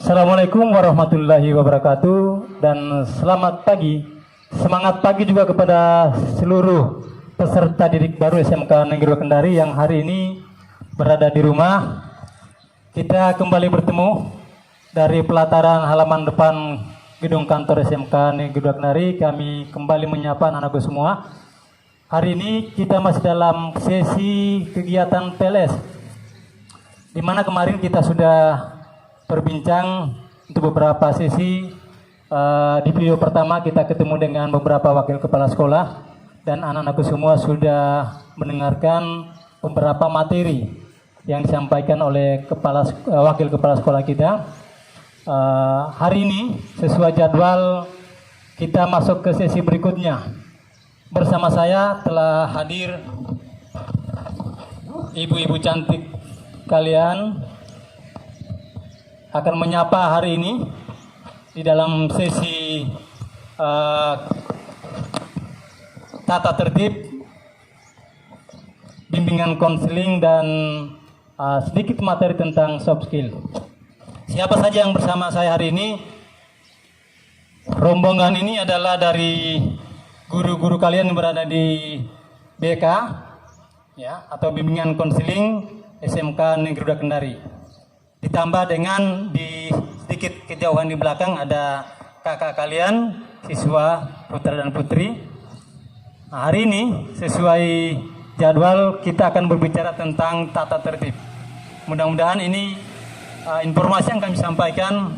Assalamualaikum warahmatullahi wabarakatuh dan selamat pagi. Semangat pagi juga kepada seluruh peserta didik baru SMK Negeri 2 Kendari yang hari ini berada di rumah. Kita kembali bertemu dari pelataran halaman depan gedung kantor SMK Negeri 2 Kendari. Kami kembali menyapa anak-anakku semua. Hari ini kita masih dalam sesi kegiatan PLS, di mana kemarin kita sudah berbincang untuk beberapa sesi. Di video pertama kita ketemu dengan beberapa wakil kepala sekolah dan anak-anakku semua sudah mendengarkan beberapa materi yang disampaikan oleh wakil kepala sekolah kita. Hari ini sesuai jadwal kita masuk ke sesi berikutnya. Bersama saya telah hadir ibu-ibu cantik kalian, akan menyapa hari ini di dalam sesi tata tertib, bimbingan konseling dan sedikit materi tentang soft skill. Siapa saja yang bersama saya hari ini? Rombongan ini adalah dari guru-guru kalian yang berada di BK ya, atau bimbingan konseling SMK Negeri 2 Kendari. Ditambah dengan di sedikit kejauhan di belakang ada kakak kalian, siswa putra dan putri. Nah, hari ini sesuai jadwal kita akan berbicara tentang tata tertib. Mudah-mudahan ini informasi yang kami sampaikan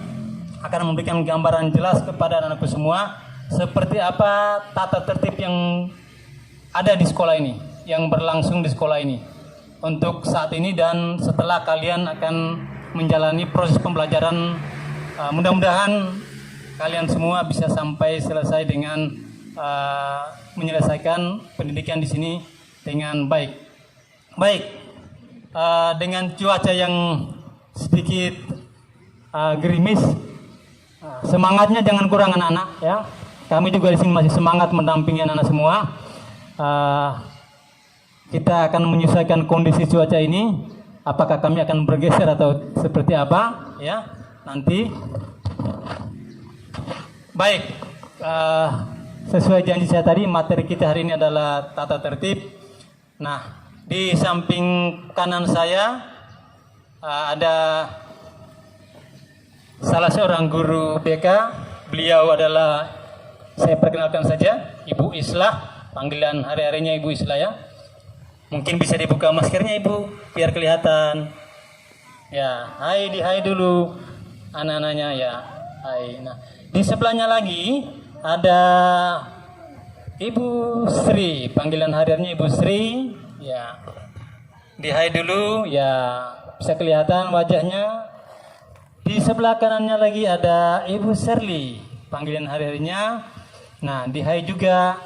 akan memberikan gambaran jelas kepada anak-anakku semua seperti apa tata tertib yang ada di sekolah ini, yang berlangsung di sekolah ini untuk saat ini dan setelah kalian akan menjalani proses pembelajaran. Mudah-mudahan kalian semua bisa sampai selesai dengan menyelesaikan pendidikan di sini dengan baik. Dengan cuaca yang sedikit gerimis, semangatnya jangan kurang anak-anak ya. Kami juga di sini masih semangat mendampingi anak-anak semua. Kita akan menyesuaikan kondisi cuaca ini. Apakah kami akan bergeser atau seperti apa ya nanti. Baik, sesuai janji saya tadi, materi kita hari ini adalah tata tertib. Nah, di samping kanan saya ada salah seorang guru BK. Beliau adalah, saya perkenalkan saja, Ibu Islah. Panggilan hari-harinya Ibu Islah ya. Mungkin bisa dibuka maskernya Ibu, biar kelihatan. Ya, hai dulu anak-anaknya ya. Hai. Nah, di sebelahnya lagi ada Ibu Sri. Panggilan hariannya Ibu Sri. Ya. Di hai dulu ya, bisa kelihatan wajahnya. Di sebelah kanannya lagi ada Ibu Sherly. Panggilan hari-harinya. Nah, di hai juga.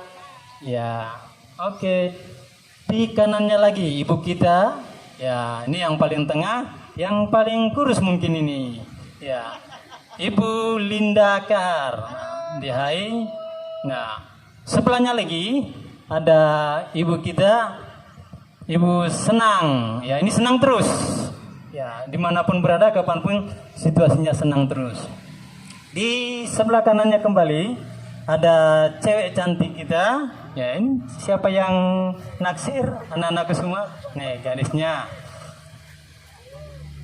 Ya. Oke. Di kanannya lagi ibu kita, ya ini yang paling tengah, yang paling kurus mungkin ini, ya Ibu Linda Kahar. Di hai. Nah, sebelahnya lagi ada ibu kita, Ibu Senang. Ya ini senang terus, ya dimanapun berada, kapanpun situasinya senang terus. Di sebelah kanannya kembali ada cewek cantik kita. Ya, ini siapa yang naksir anak-anakku semua? Nih, gadisnya.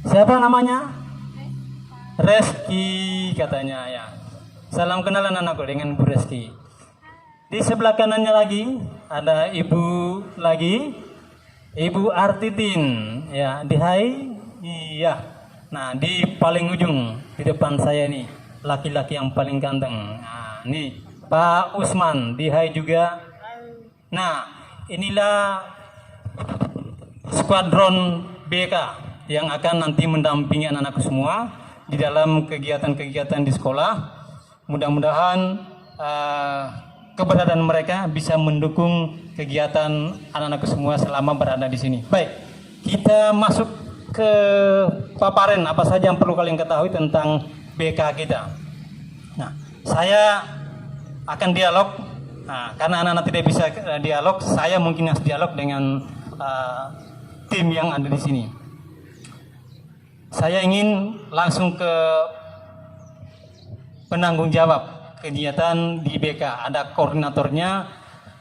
Siapa namanya? Reski katanya ya. Salam kenal anak-anakku dengan Bu Reski. Di sebelah kanannya lagi ada ibu lagi, Ibu Artitin. Ya, di hai. Iya. Nah, di paling ujung di depan saya nih, laki-laki yang paling ganteng. Nah, nih Pak Usman, di hai juga. Nah, inilah skuadron BK yang akan nanti mendampingi anak-anakku semua di dalam kegiatan-kegiatan di sekolah. Mudah-mudahan keberadaan mereka bisa mendukung kegiatan anak-anakku semua selama berada di sini. Baik, kita masuk ke paparan apa saja yang perlu kalian ketahui tentang BK kita. Nah, saya akan dialog. Nah, karena anak-anak tidak bisa dialog, saya mungkin harus dialog dengan tim yang ada di sini. Saya ingin langsung ke penanggung jawab kegiatan di BK. Ada koordinatornya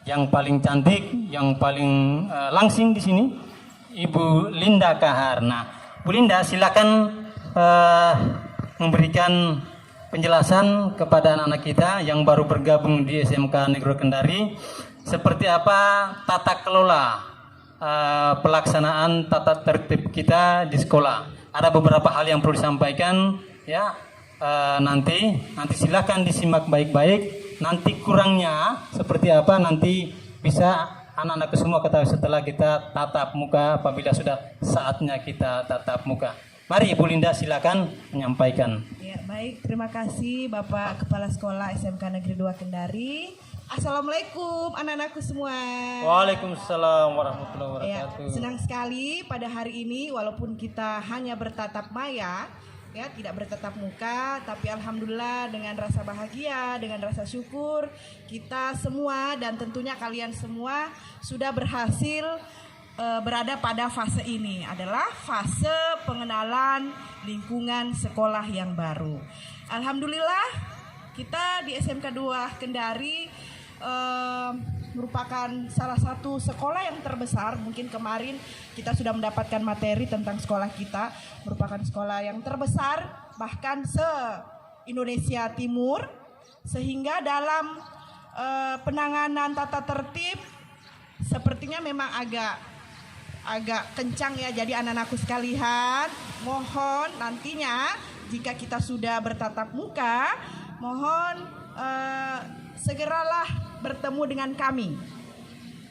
yang paling cantik, yang paling langsing di sini, Ibu Linda Kahar. Nah, Bu Linda silakan memberikan penjelasan kepada anak-anak kita yang baru bergabung di SMK Negeri Kendari, seperti apa tata kelola pelaksanaan tata tertib kita di sekolah. Ada beberapa hal yang perlu disampaikan, ya. Nanti silakan disimak baik-baik. Nanti kurangnya seperti apa nanti bisa anak-anak semua ketahui setelah kita tatap muka, apabila sudah saatnya kita tatap muka. Mari Ibu Linda silakan menyampaikan. Ya, baik, terima kasih Bapak Kepala Sekolah SMK Negeri 2 Kendari. Assalamualaikum anak-anakku semua. Waalaikumsalam warahmatullahi wabarakatuh. Ya, senang sekali pada hari ini walaupun kita hanya bertatap maya, ya, tidak bertatap muka, tapi alhamdulillah dengan rasa bahagia, dengan rasa syukur kita semua dan tentunya kalian semua sudah berhasil berada pada fase ini, adalah fase pengenalan lingkungan sekolah yang baru. Alhamdulillah kita di SMK 2 Kendari merupakan salah satu sekolah yang terbesar. Mungkin kemarin kita sudah mendapatkan materi tentang sekolah kita, merupakan sekolah yang terbesar bahkan se-Indonesia Timur, sehingga dalam penanganan tata tertib sepertinya memang agak kencang ya. Jadi anak-anakku sekalian, mohon nantinya jika kita sudah bertatap muka, mohon segeralah bertemu dengan kami,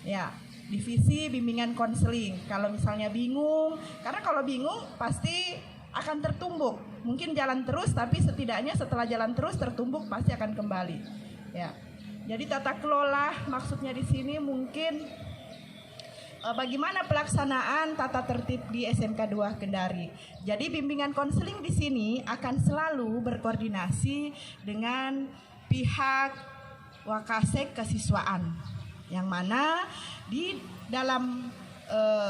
ya, divisi bimbingan konseling. Kalau misalnya bingung, karena kalau bingung pasti akan tertumbuk. Mungkin jalan terus, tapi setidaknya setelah jalan terus tertumbuk pasti akan kembali. Ya, jadi tata kelola maksudnya di sini mungkin bagaimana pelaksanaan tata tertib di SMK 2 Kendari. Jadi bimbingan konseling di sini akan selalu berkoordinasi dengan pihak Wakasek Kesiswaan, yang mana di dalam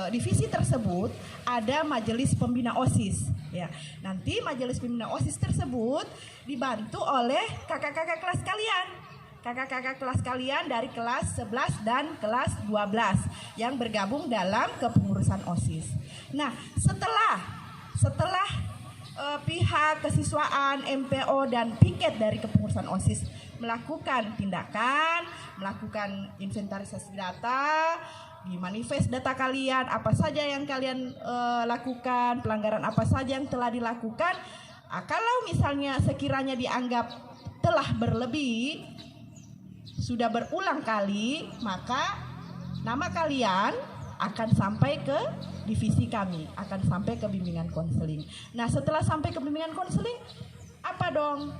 divisi tersebut ada majelis pembina OSIS. Ya, nanti majelis pembina OSIS tersebut dibantu oleh kakak-kakak kelas kalian. Kakak-kakak kelas kalian dari kelas 11 dan kelas 12 yang bergabung dalam kepengurusan OSIS. Nah, setelah pihak kesiswaan, MPO dan piket dari kepengurusan OSIS melakukan tindakan, melakukan inventarisasi data, di manifest data kalian, apa saja yang kalian lakukan, pelanggaran apa saja yang telah dilakukan. Kalau misalnya sekiranya dianggap telah berlebih, sudah berulang kali, maka nama kalian akan sampai ke divisi kami, akan sampai ke bimbingan konseling. Nah, setelah sampai ke bimbingan konseling, apa dong?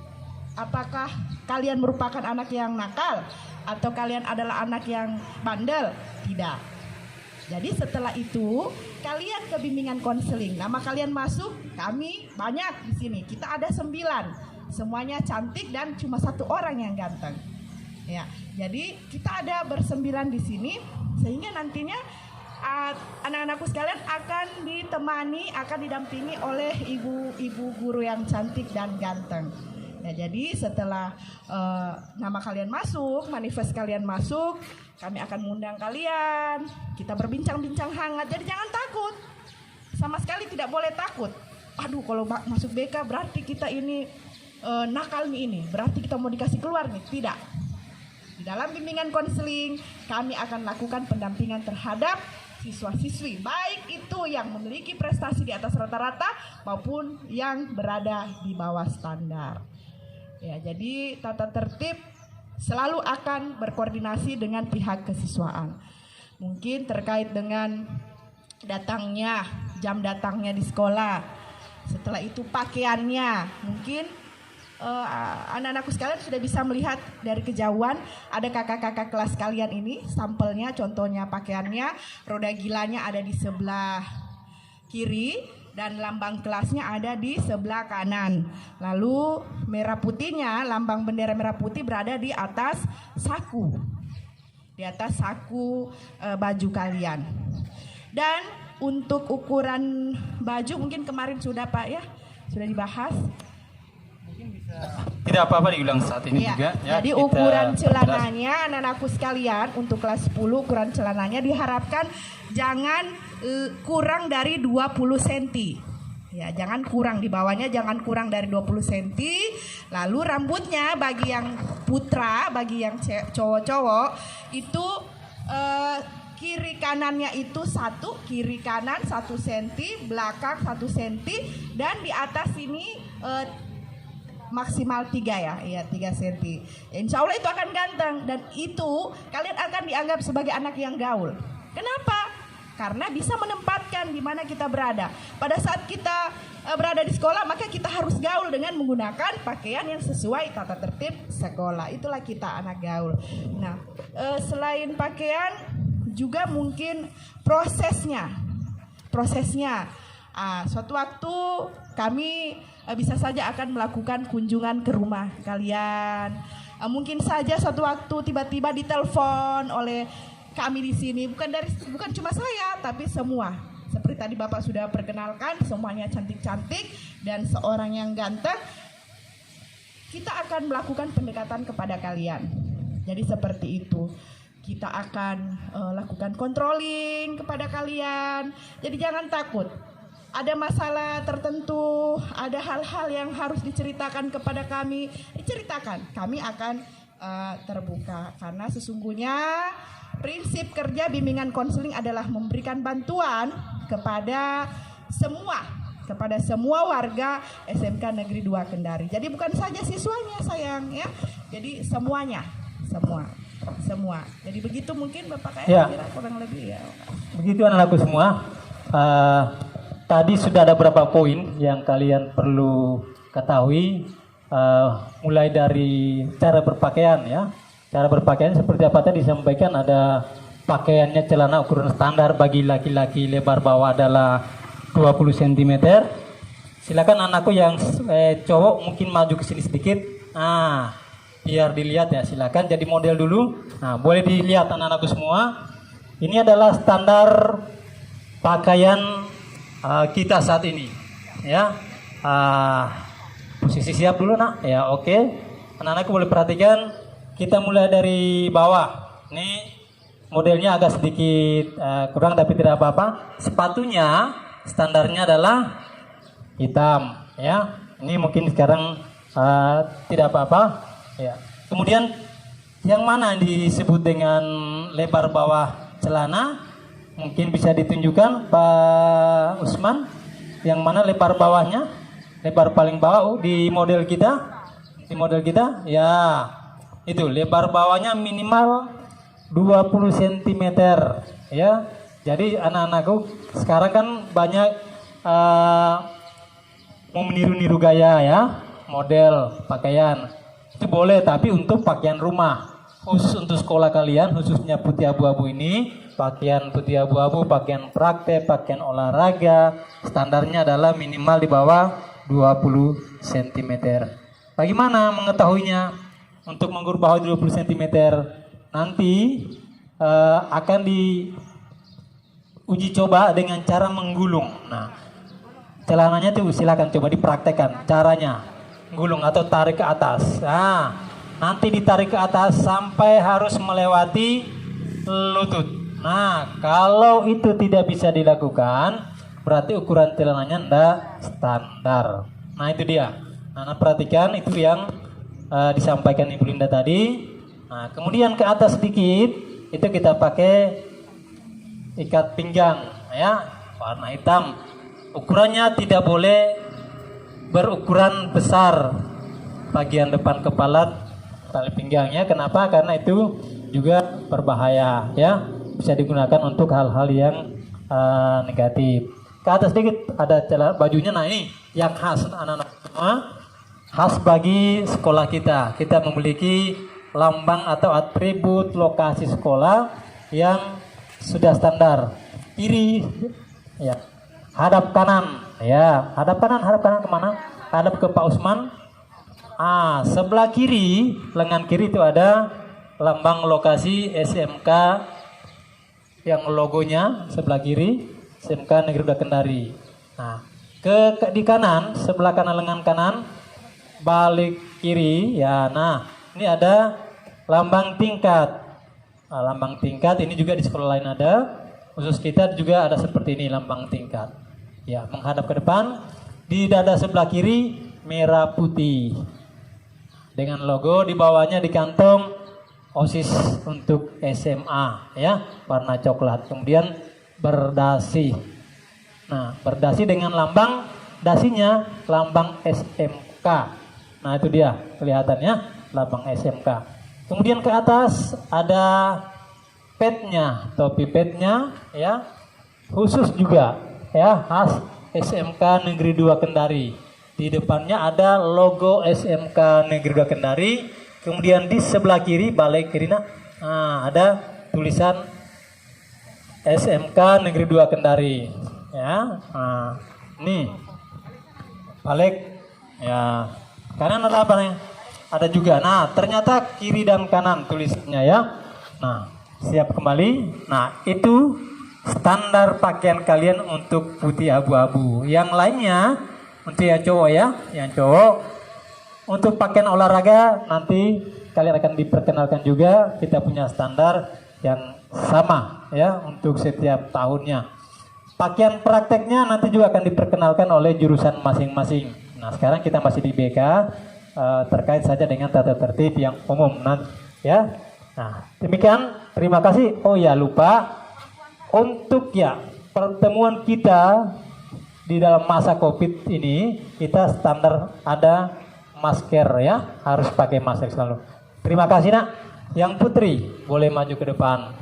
Apakah kalian merupakan anak yang nakal atau kalian adalah anak yang bandel? Tidak. Jadi setelah itu kalian ke bimbingan konseling. Nama kalian masuk, kami banyak di sini. Kita ada 9, semuanya cantik dan cuma 1 orang yang ganteng. Ya, jadi kita ada bersembilan di sini, sehingga nantinya anak-anakku sekalian akan ditemani, akan didampingi oleh ibu guru yang cantik dan ganteng. Ya, jadi setelah nama kalian masuk, manifest kalian masuk, kami akan mengundang kalian. Kita berbincang-bincang hangat. Jadi jangan takut, sama sekali tidak boleh takut. Aduh, kalau masuk BK berarti kita ini nakal nih, ini berarti kita mau dikasih keluar nih. Tidak. Di dalam bimbingan konseling kami akan lakukan pendampingan terhadap siswa-siswi, baik itu yang memiliki prestasi di atas rata-rata maupun yang berada di bawah standar. Ya, jadi tata tertib selalu akan berkoordinasi dengan pihak kesiswaan. Mungkin terkait dengan datangnya, jam datangnya di sekolah. Setelah itu pakaiannya, mungkin anak-anakku sekalian sudah bisa melihat dari kejauhan ada kakak-kakak kelas kalian ini sampelnya, contohnya pakaiannya, roda gilanya ada di sebelah kiri dan lambang kelasnya ada di sebelah kanan. Lalu merah putihnya, lambang bendera merah putih berada di atas saku, baju kalian. Dan untuk ukuran baju mungkin kemarin sudah Pak ya, sudah dibahas. Mungkin bisa Tidak apa-apa diulang saat ini Ya, juga. Ya, jadi kita ukuran jelas. celananya anak-anakku sekalian untuk kelas 10 ukuran celananya diharapkan jangan kurang dari 20 cm. Ya, jangan kurang di bawahnya, jangan kurang dari 20 cm. Lalu rambutnya bagi yang putra, bagi yang cowok-cowok itu kiri kanannya itu kiri kanan 1 cm, belakang 1 cm, dan di atas ini maksimal 3 ya 3 cm. Insya Allah itu akan ganteng dan itu kalian akan dianggap sebagai anak yang gaul. Kenapa? Karena bisa menempatkan di mana kita berada. Pada saat kita berada di sekolah, maka kita harus gaul dengan menggunakan pakaian yang sesuai tata tertib sekolah. Itulah kita anak gaul. Nah, selain pakaian juga mungkin prosesnya. Suatu waktu kami bisa saja akan melakukan kunjungan ke rumah kalian. Mungkin saja suatu waktu tiba-tiba ditelepon oleh kami di sini, bukan cuma saya, tapi semua. Seperti tadi Bapak sudah perkenalkan, semuanya cantik-cantik dan seorang yang ganteng. Kita akan melakukan pendekatan kepada kalian. Jadi seperti itu. Kita akan lakukan controlling kepada kalian. Jadi jangan takut. Ada masalah tertentu, ada hal-hal yang harus diceritakan kepada kami, diceritakan. Kami akan terbuka karena sesungguhnya prinsip kerja bimbingan konseling adalah memberikan bantuan kepada semua warga SMK Negeri 2 Kendari. Jadi bukan saja siswanya sayang ya. Jadi semuanya, semua. Jadi begitu mungkin Bapak Ya. kira kurang lebih ya. Begitu anak-anakku semua. Tadi sudah ada beberapa poin yang kalian perlu ketahui, mulai dari cara berpakaian ya. Cara berpakaian seperti apa tadi disampaikan, ada pakaiannya celana ukuran standar bagi laki-laki lebar bawah adalah 20 cm. Silakan anakku yang cowok mungkin maju ke sini sedikit. Biar dilihat ya, silakan jadi model dulu. Nah, boleh dilihat anak-anakku semua. Ini adalah standar pakaian kita saat ini ya. Posisi siap dulu nak ya. Oke, anak-anakku boleh perhatikan, kita mulai dari bawah. Ini modelnya agak sedikit kurang tapi tidak apa-apa. Sepatunya standarnya adalah hitam ya. Ini mungkin sekarang tidak apa-apa ya. Kemudian yang mana disebut dengan lebar bawah celana? Mungkin bisa ditunjukkan Pak Usman, yang mana lebar bawahnya, lebar paling bawah di model kita, ya itu lebar bawahnya minimal 20 cm ya. Jadi anak-anakku sekarang kan banyak mau meniru-niru gaya ya, model pakaian itu boleh, tapi untuk pakaian rumah khusus untuk sekolah kalian, khususnya putih abu-abu ini, pakaian putih abu-abu, pakaian praktek, pakaian olahraga, standarnya adalah minimal di bawah 20 cm. Bagaimana mengetahuinya? Untuk mengukur bawah 20 cm nanti akan diuji coba dengan cara menggulung. Nah, celananya tuh silakan coba dipraktekkan caranya gulung atau tarik ke atas. Nah, nanti ditarik ke atas sampai harus melewati lutut. Nah, kalau itu tidak bisa dilakukan, berarti ukuran celananya tidak standar. Nah, itu dia. Nah, perhatikan itu yang disampaikan Ibu Linda tadi. Nah, kemudian ke atas sedikit, itu kita pakai ikat pinggang, ya, warna hitam. Ukurannya tidak boleh berukuran besar bagian depan kepala tali pinggangnya. Kenapa? Karena itu juga berbahaya ya, bisa digunakan untuk hal-hal yang negatif. Ke atas sedikit ada celah bajunya. Nah, ini yang khas anak-anak semua, khas bagi sekolah kita. Kita memiliki lambang atau atribut lokasi sekolah yang sudah standar. Kiri ya, hadap kanan ya, hadap kanan kemana? Hadap ke Pak Usman. Sebelah kiri, lengan kiri itu ada lambang lokasi SMK yang logonya sebelah kiri, SMK Negeri 2 Kendari. Nah, di kanan, sebelah kanan lengan kanan balik kiri ya. Nah, ini ada lambang tingkat. Nah, lambang tingkat ini juga di sekolah lain ada. Khusus kita juga ada seperti ini lambang tingkat. Ya, menghadap ke depan. Di dada sebelah kiri merah putih. Dengan logo di bawahnya di kantong OSIS untuk SMA ya, warna coklat. Kemudian berdasi. Nah, berdasi dengan lambang dasinya lambang SMK. Nah, itu dia kelihatannya lambang SMK. Kemudian ke atas ada petnya, topi petnya ya. Khusus juga ya, khas SMK Negeri 2 Kendari. Di depannya ada logo SMK Negeri 2 Kendari. Kemudian di sebelah kiri balik kiri ada tulisan SMK Negeri 2 Kendari ya. Nah, nih balik ya, kanan ada apa nih? Ada juga. Nah, ternyata kiri dan kanan tulisannya ya. Nah, siap kembali. Nah, itu standar pakaian kalian untuk putih abu-abu. Yang lainnya untuk yang cowok ya, yang cowok untuk pakaian olahraga nanti kalian akan diperkenalkan juga. Kita punya standar yang sama ya untuk setiap tahunnya. Pakaian prakteknya nanti juga akan diperkenalkan oleh jurusan masing-masing. Nah, sekarang kita masih di BK terkait saja dengan tata tertib yang umum ya. Nah, demikian. Terima kasih. Oh ya, lupa untuk ya pertemuan kita di dalam masa Covid ini kita standar ada masker ya, harus pakai masker selalu. Terima kasih nak. Yang putri boleh maju ke depan.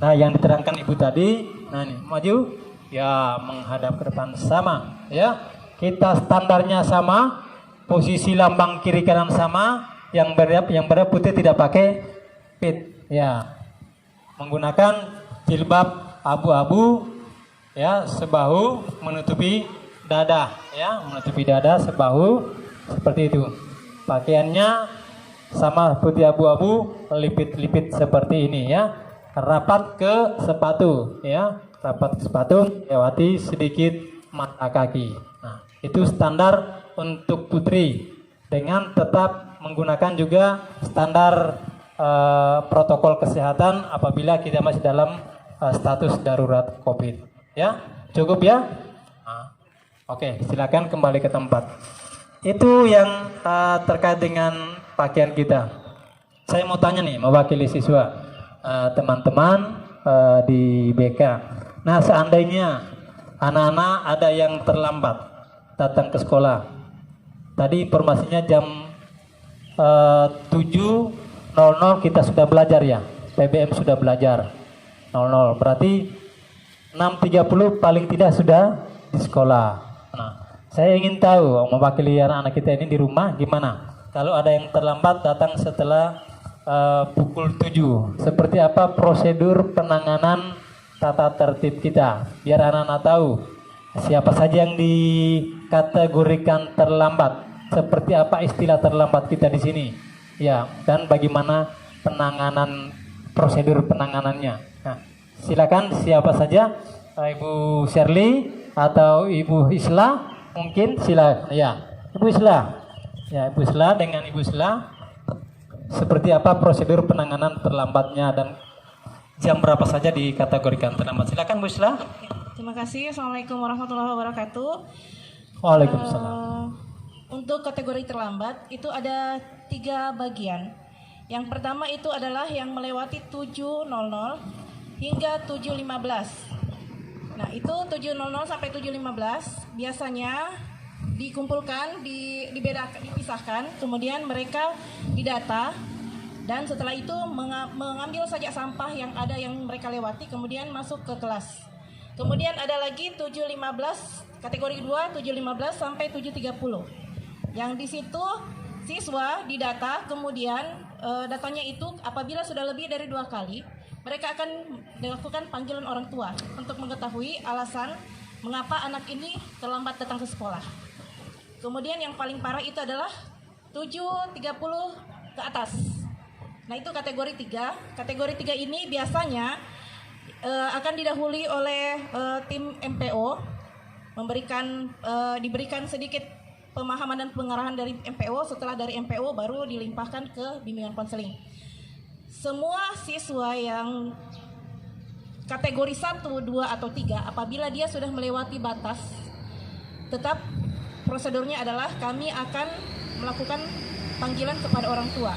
Nah, yang diterangkan ibu tadi, nah ini maju ya, menghadap ke depan sama ya. Kita standarnya sama, posisi lambang kiri kanan sama, yang berda putih tidak pakai pit ya. Menggunakan jilbab abu-abu ya, sebahu menutupi dada ya, menutupi dada sebahu seperti itu. Pakaiannya sama putih abu-abu, lipit-lipit seperti ini ya. Rapat ke sepatu ya, rapat ke sepatu, lewati sedikit mata kaki. Nah, itu standar untuk putri dengan tetap menggunakan juga standar protokol kesehatan apabila kita masih dalam status darurat COVID ya. Cukup ya. Nah, oke, silakan kembali ke tempat. Itu yang terkait dengan pakaian kita. Saya mau tanya nih, mewakili siswa, teman-teman di BK. Nah, seandainya anak-anak ada yang terlambat datang ke sekolah. Tadi informasinya jam 7.00 kita sudah belajar ya. PBM sudah belajar 00. Berarti 6.30 paling tidak sudah di sekolah. Nah, saya ingin tahu mewakili anak-anak kita ini di rumah gimana. Kalau ada yang terlambat datang setelah pukul 7, seperti apa prosedur penanganan tata tertib kita, biar anak-anak tahu siapa saja yang dikategorikan terlambat, seperti apa istilah terlambat kita di sini, ya, dan bagaimana penanganan prosedur penanganannya. Nah, silakan siapa saja, Ibu Shirley atau Ibu Isla, mungkin silakan, ya, Ibu Isla, ya, Ibu Isla dengan Ibu Isla. Seperti apa prosedur penanganan terlambatnya dan jam berapa saja dikategorikan terlambat? Silakan Bu Isla. Terima kasih. Assalamualaikum warahmatullahi wabarakatuh. Waalaikumsalam. Untuk kategori terlambat itu ada 3 bagian. Yang pertama itu adalah yang melewati 7.00 hingga 7.15. Nah, itu 7.00 sampai 7.15 biasanya dikumpulkan, dibedakan, dipisahkan, kemudian mereka didata, dan setelah itu mengambil saja sampah yang ada yang mereka lewati, kemudian masuk ke kelas. Kemudian ada lagi 7.15, kategori 2, 7.15 sampai 7.30. Yang di situ siswa didata, kemudian datanya itu apabila sudah lebih dari 2 kali, mereka akan dilakukan panggilan orang tua untuk mengetahui alasan mengapa anak ini terlambat datang ke sekolah. Kemudian yang paling parah itu adalah 7.30 ke atas. Nah, itu kategori 3. Kategori 3 ini biasanya akan didahului oleh tim MPO, diberikan sedikit pemahaman dan pengarahan dari MPO. Setelah dari MPO baru dilimpahkan ke bimbingan konseling. Semua siswa yang kategori 1, 2, atau 3 apabila dia sudah melewati batas, tetap prosedurnya adalah kami akan melakukan panggilan kepada orang tua.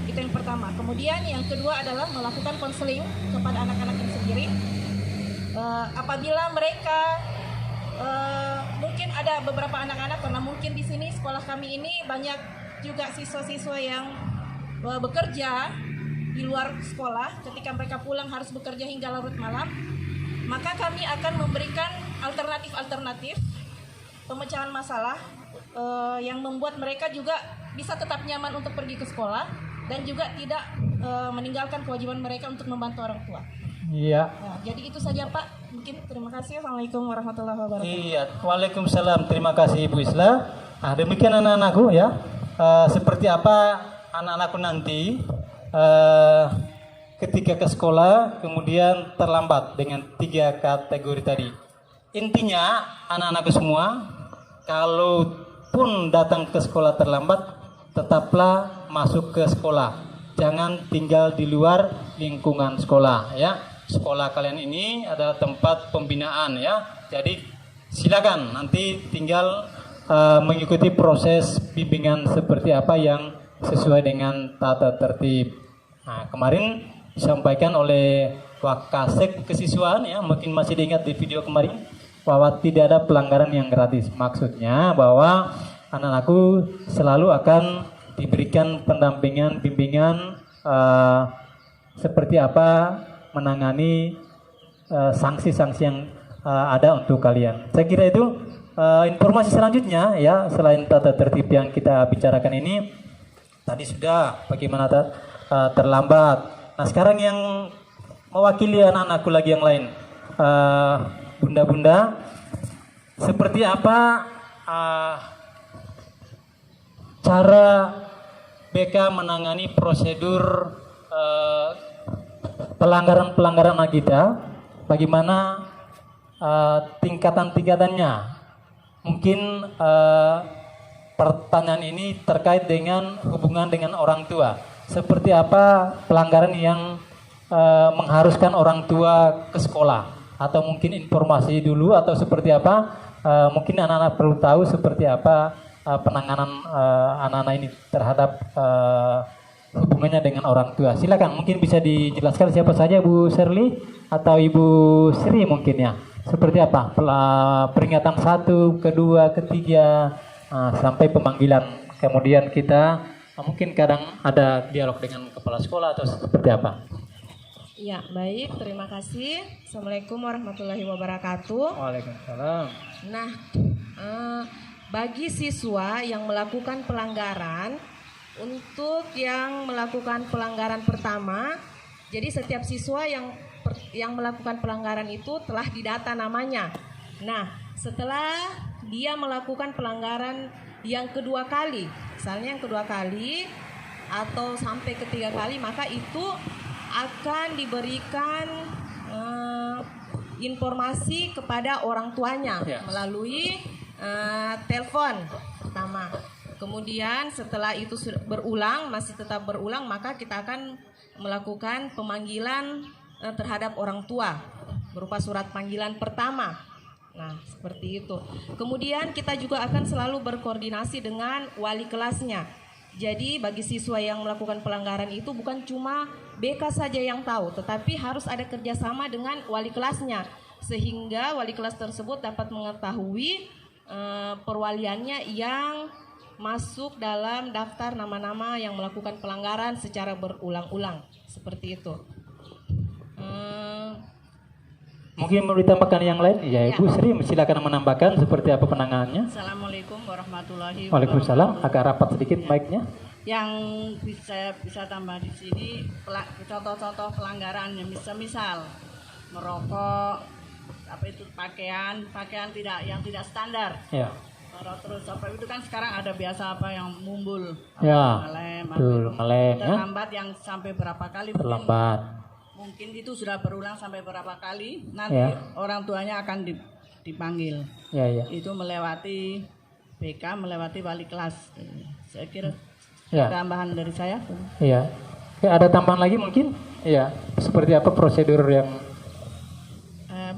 Itu yang pertama. Kemudian yang kedua adalah melakukan konseling kepada anak-anak itu sendiri. Apabila mereka mungkin ada beberapa anak-anak, karena mungkin di sini sekolah kami ini banyak juga siswa-siswa yang bekerja di luar sekolah, ketika mereka pulang harus bekerja hingga larut malam, maka kami akan memberikan alternatif pemecahan masalah yang membuat mereka juga bisa tetap nyaman untuk pergi ke sekolah dan juga tidak meninggalkan kewajiban mereka untuk membantu orang tua. Iya. Nah, jadi itu saja Pak. Mungkin terima kasih. Assalamualaikum warahmatullahi wabarakatuh. Iya, waalaikumsalam. Terima kasih Ibu Isla. Nah, demikian anak-anakku ya. Seperti apa anak-anakku nanti ketika ke sekolah kemudian terlambat dengan 3 kategori tadi. Intinya anak-anakku semua, kalaupun datang ke sekolah terlambat, tetaplah masuk ke sekolah. Jangan tinggal di luar lingkungan sekolah ya. Sekolah kalian ini adalah tempat pembinaan ya. Jadi silakan nanti tinggal mengikuti proses bimbingan seperti apa yang sesuai dengan tata tertib. Nah, kemarin disampaikan oleh Wakasek Kesiswaan ya, mungkin masih diingat di video kemarin, bahwa tidak ada pelanggaran yang gratis. Maksudnya bahwa anak-anakku selalu akan diberikan pendampingan, bimbingan seperti apa menangani sanksi-sanksi yang ada untuk kalian. Saya kira itu informasi selanjutnya ya, selain tata tertib yang kita bicarakan ini, tadi sudah bagaimana terlambat. Nah sekarang yang mewakili anak-anakku lagi yang lain, bunda-bunda, seperti apa cara BK menangani prosedur pelanggaran-pelanggaran anak kita, bagaimana tingkatan-tingkatannya. Mungkin pertanyaan ini terkait dengan hubungan dengan orang tua. Seperti apa pelanggaran yang mengharuskan orang tua ke sekolah, atau mungkin informasi dulu, atau seperti apa mungkin anak-anak perlu tahu seperti apa penanganan anak-anak ini terhadap hubungannya dengan orang tua. Silakan, mungkin bisa dijelaskan siapa saja, Bu Shirley atau Ibu Sri mungkin ya. Seperti apa peringatan 1, kedua, ketiga sampai pemanggilan. Kemudian kita mungkin kadang ada dialog dengan kepala sekolah atau seperti apa. Ya, baik, terima kasih. Assalamualaikum warahmatullahi wabarakatuh. Waalaikumsalam. Nah, bagi siswa yang melakukan pelanggaran, untuk yang melakukan pelanggaran pertama, jadi setiap siswa yang melakukan pelanggaran itu telah didata namanya. Nah, setelah dia melakukan pelanggaran yang kedua kali, misalnya yang kedua kali atau sampai ketiga kali, maka itu akan diberikan informasi kepada orang tuanya melalui telepon pertama. Kemudian setelah itu berulang, masih tetap berulang, maka kita akan melakukan pemanggilan terhadap orang tua berupa surat panggilan pertama. Nah, seperti itu. Kemudian kita juga akan selalu berkoordinasi dengan wali kelasnya. Jadi bagi siswa yang melakukan pelanggaran itu bukan cuma BK saja yang tahu, tetapi harus ada kerjasama dengan wali kelasnya, sehingga wali kelas tersebut dapat mengetahui perwaliannya yang masuk dalam daftar nama-nama yang melakukan pelanggaran secara berulang-ulang, seperti itu. Mungkin mau ditambahkan yang lain? Ya, Ibu Sri silakan menambahkan seperti apa penanganannya. Assalamualaikum warahmatullahi wabarakatuh. Waalaikumsalam. Agak rapat sedikit mic-nya. Yang bisa tambah di sini contoh-contoh pelanggaran yang misal merokok, apa itu pakaian yang tidak standar. Ya. Terus apa itu kan sekarang ada biasa apa yang mumbul, Ya. Ngelem ya. terlambat yang sampai berapa kali? Terlambat. Mungkin itu sudah berulang sampai berapa kali, nanti Ya. orang tuanya akan dipanggil. Ya, ya. Itu melewati BK melewati wali kelas. Saya kira Ya. tambahan dari saya. Iya. Oke, ada tambahan lagi mungkin? Iya. Seperti apa prosedur yang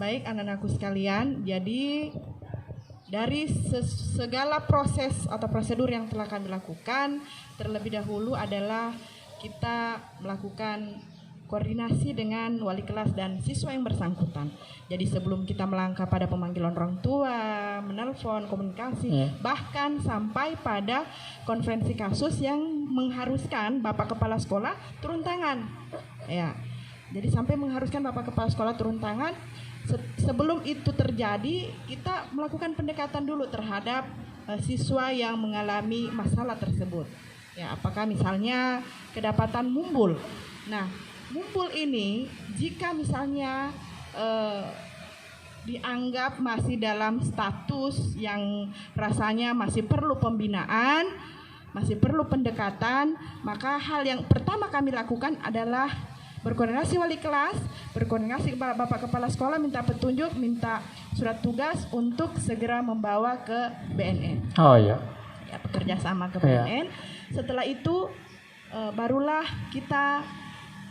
Baik anak-anakku sekalian, jadi dari segala proses atau prosedur yang telah kami lakukan, terlebih dahulu adalah kita melakukan koordinasi dengan wali kelas dan siswa yang bersangkutan. Jadi sebelum kita melangkah pada pemanggilan orang tua, menelpon, komunikasi, bahkan sampai pada konferensi kasus yang mengharuskan Bapak Kepala Sekolah turun tangan. Ya. Jadi sampai mengharuskan Bapak Kepala Sekolah turun tangan. Sebelum itu terjadi, kita melakukan pendekatan dulu terhadap siswa yang mengalami masalah tersebut. Ya, apakah misalnya kedapatan mumbul. Nah, mumbul ini jika misalnya dianggap masih dalam status yang rasanya masih perlu pembinaan, masih perlu pendekatan, maka hal yang pertama kami lakukan adalah berkoordinasi wali kelas, berkoordinasi Bapak Kepala Sekolah, minta petunjuk, minta surat tugas untuk segera membawa ke BNN. Oh iya. Ya, bekerja sama ke BNN. Setelah itu barulah kita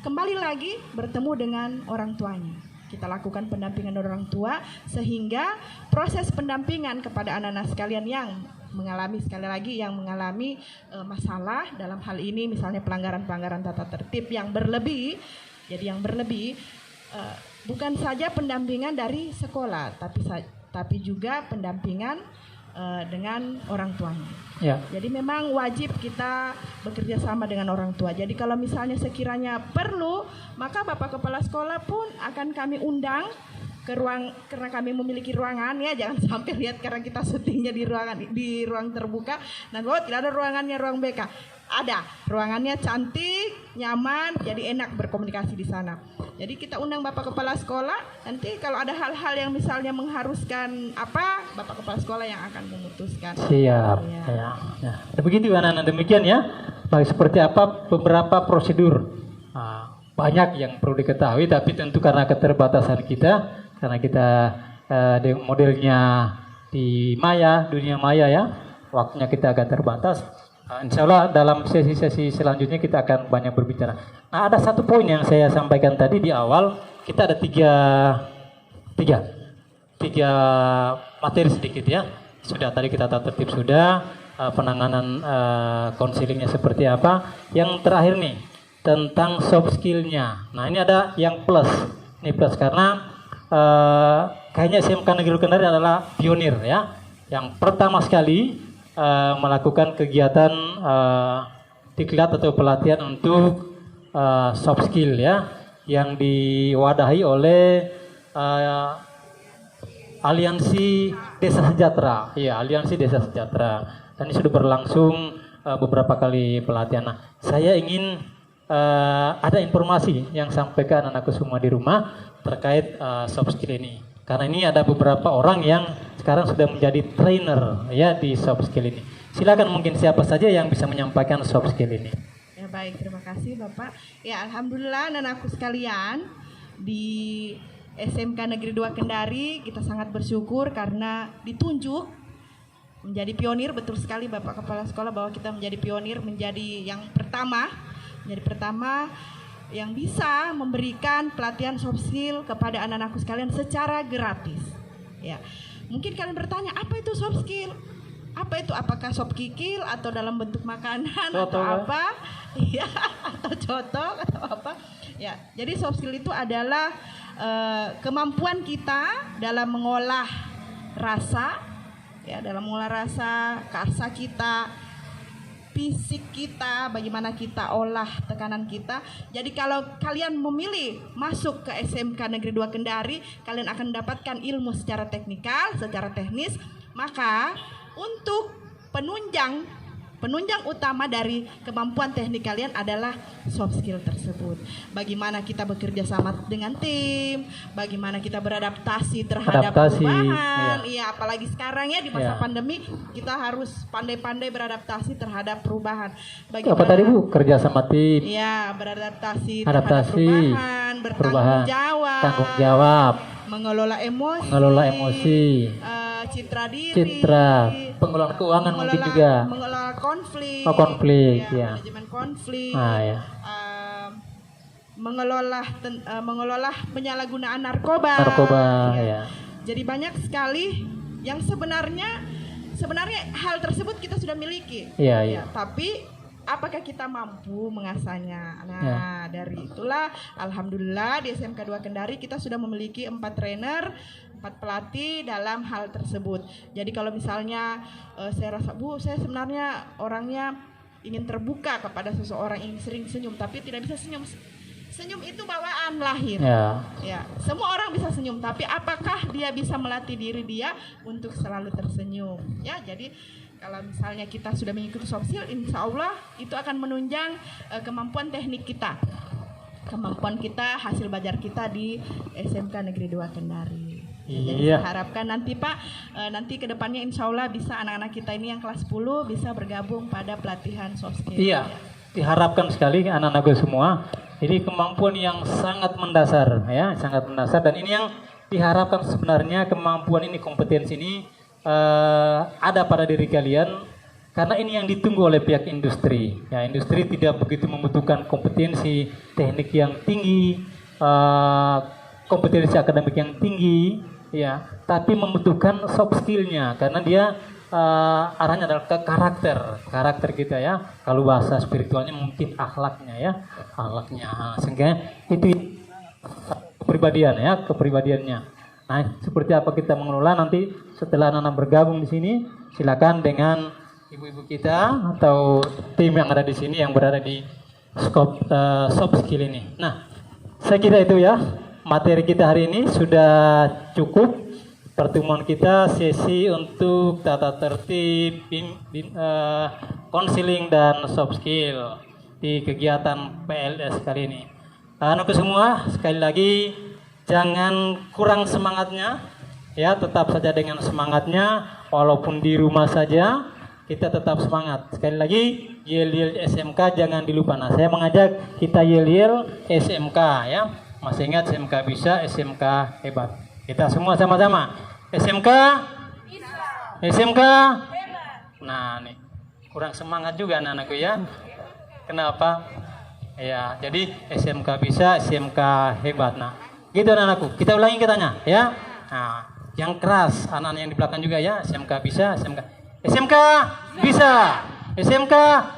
kembali lagi bertemu dengan orang tuanya. Kita lakukan pendampingan orang tua sehingga proses pendampingan kepada anak-anak sekalian yang mengalami, sekali lagi yang mengalami masalah dalam hal ini misalnya pelanggaran-pelanggaran tata tertib yang berlebih. Jadi yang berlebih bukan saja pendampingan dari sekolah tapi juga pendampingan dengan orang tuanya. Ya. Jadi memang wajib kita bekerja sama dengan orang tua. Jadi kalau misalnya sekiranya perlu, maka Bapak Kepala Sekolah pun akan kami undang ke ruang, karena kami memiliki ruangan ya, jangan sampai lihat karena kita syutingnya di ruang terbuka. Nah, tidak ada ruangannya ruang BK. Ada, ruangannya cantik, nyaman, jadi enak berkomunikasi di sana. Jadi kita undang Bapak Kepala Sekolah, nanti kalau ada hal-hal yang misalnya mengharuskan apa, Bapak Kepala Sekolah yang akan memutuskan. Siap. Ya. Ya. Begitu anak-anak, demikian ya. Baik, seperti apa beberapa prosedur. Banyak yang perlu diketahui, tapi tentu karena keterbatasan kita, karena kita modelnya di dunia maya ya, waktunya kita agak terbatas. Insya Allah dalam sesi-sesi selanjutnya kita akan banyak berbicara. Nah, ada satu poin yang saya sampaikan tadi di awal, kita ada tiga materi sedikit ya. Sudah tadi kita tata tertib sudah, penanganan konselingnya seperti apa. Yang terakhir nih tentang soft skill-nya. Nah, ini ada yang plus. Ini plus karena kayaknya SMK Negeri Kendari adalah pionir ya. Yang pertama sekali melakukan kegiatan diklat atau pelatihan untuk soft skill ya, yang diwadahi oleh Aliansi Desa Sejahtera. Iya, Aliansi Desa Sejahtera. Dan ini sudah berlangsung beberapa kali pelatihan. Nah, saya ingin ada informasi yang sampaikan anakku semua di rumah terkait soft skill ini. Karena ini ada beberapa orang yang sekarang sudah menjadi trainer ya di soft skill ini. Silakan mungkin siapa saja yang bisa menyampaikan soft skill ini. Ya baik, terima kasih Bapak. Ya alhamdulillah anak-anakku sekalian, di SMK Negeri 2 Kendari kita sangat bersyukur karena ditunjuk menjadi pionir. Betul sekali Bapak Kepala Sekolah bahwa kita menjadi pionir, menjadi yang pertama yang bisa memberikan pelatihan soft skill kepada anak-anakku sekalian secara gratis. Ya, mungkin kalian bertanya, apa itu soft skill? Apa itu? Apakah sop kikil atau dalam bentuk makanan atau apa? Iya, atau cotok atau apa? Ya, jadi soft skill itu adalah kemampuan kita dalam mengolah rasa, ya, dalam mengolah rasa, karsa kita, fisik kita, bagaimana kita olah tekanan kita. Jadi kalau kalian memilih masuk ke SMK Negeri 2 Kendari, kalian akan mendapatkan ilmu secara teknikal, secara teknis. Maka untuk penunjang utama dari kemampuan teknik kalian adalah soft skill tersebut. Bagaimana kita bekerja sama dengan tim, bagaimana kita beradaptasi terhadap perubahan. Iya, apalagi sekarang ya di masa pandemi, kita harus pandai-pandai beradaptasi terhadap perubahan. Bagaimana, apa tadi Bu? Kerja sama tim. Iya, beradaptasi terhadap perubahan, bertanggung jawab, mengelola emosi, citra diri, citra, pengelolaan keuangan mungkin juga, mengelola konflik, oh konflik, ya, manajemen konflik, ya. mengelola penyalahgunaan narkoba, ya. Jadi banyak sekali yang sebenarnya hal tersebut kita sudah miliki, ya. Tapi apakah kita mampu mengasahnya? Nah, dari itulah alhamdulillah di SMK 2 Kendari kita sudah memiliki 4 trainer, 4 pelatih dalam hal tersebut. Jadi kalau misalnya saya rasa, Bu, saya sebenarnya orangnya ingin terbuka kepada seseorang, ingin sering senyum tapi tidak bisa senyum. Senyum itu bawaan lahir. Ya, semua orang bisa senyum, tapi apakah dia bisa melatih diri dia untuk selalu tersenyum? Ya, jadi kalau misalnya kita sudah mengikuti soft skill, insya Allah itu akan menunjang kemampuan teknik kita, kemampuan kita, hasil belajar kita di SMK Negeri 2 Kendari. Jadi saya harapkan nanti Pak, nanti kedepannya insya Allah bisa anak-anak kita ini yang kelas 10 bisa bergabung pada pelatihan soft skill. Iya, diharapkan sekali anak-anakku semua. Ini kemampuan yang sangat mendasar, ya, sangat mendasar. Dan ini yang diharapkan sebenarnya kemampuan ini, kompetensi ini ada pada diri kalian, karena ini yang ditunggu oleh pihak industri. Ya, industri tidak begitu membutuhkan kompetensi teknik yang tinggi, kompetensi akademik yang tinggi, ya, tapi membutuhkan soft skillnya, karena dia arahnya adalah ke karakter kita, ya. Kalau bahasa spiritualnya mungkin akhlaknya, ya, akhlaknya, sehingga itu kepribadian, ya, kepribadiannya. Nah, seperti apa kita mengelola nanti setelah anak-anak bergabung di sini, silakan dengan ibu-ibu kita atau tim yang ada di sini yang berada di scope soft skill ini. Nah, saya kira itu, ya, materi kita hari ini sudah cukup. Pertemuan kita sesi untuk tata tertib, konseling dan soft skill di kegiatan PLS kali ini. Anak semua, sekali lagi jangan kurang semangatnya, ya, tetap saja dengan semangatnya, walaupun di rumah saja kita tetap semangat. Sekali lagi, yel-yel SMK jangan dilupa. Nah, saya mengajak kita yel-yel SMK, ya. Masih ingat SMK bisa, SMK hebat. Kita semua sama-sama. SMK bisa. SMK hebat. Nah, nih kurang semangat juga anak-anakku, ya. Kenapa? Ya, jadi SMK bisa, SMK hebat. Nah, gitu anak-anakku. Kita ulangi katanya, ya. Nah, yang keras anak-anak yang di belakang juga, ya. SMK bisa, SMK bisa, SMK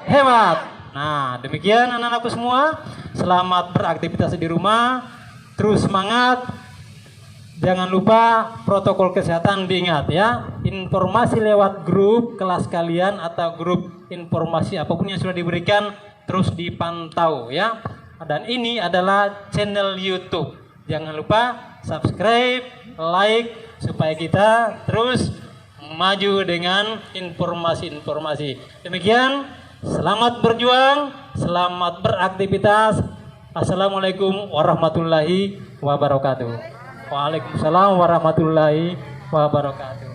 hebat. Nah, demikian anak-anakku semua. Selamat beraktivitas di rumah. Terus semangat. Jangan lupa protokol kesehatan diingat, ya. Informasi lewat grup kelas kalian atau grup informasi apapun yang sudah diberikan terus dipantau, ya. Dan ini adalah channel YouTube. Jangan lupa subscribe, like supaya kita terus maju dengan informasi-informasi. Demikian, selamat berjuang, selamat beraktivitas. Assalamualaikum warahmatullahi wabarakatuh. Waalaikumsalam warahmatullahi wabarakatuh.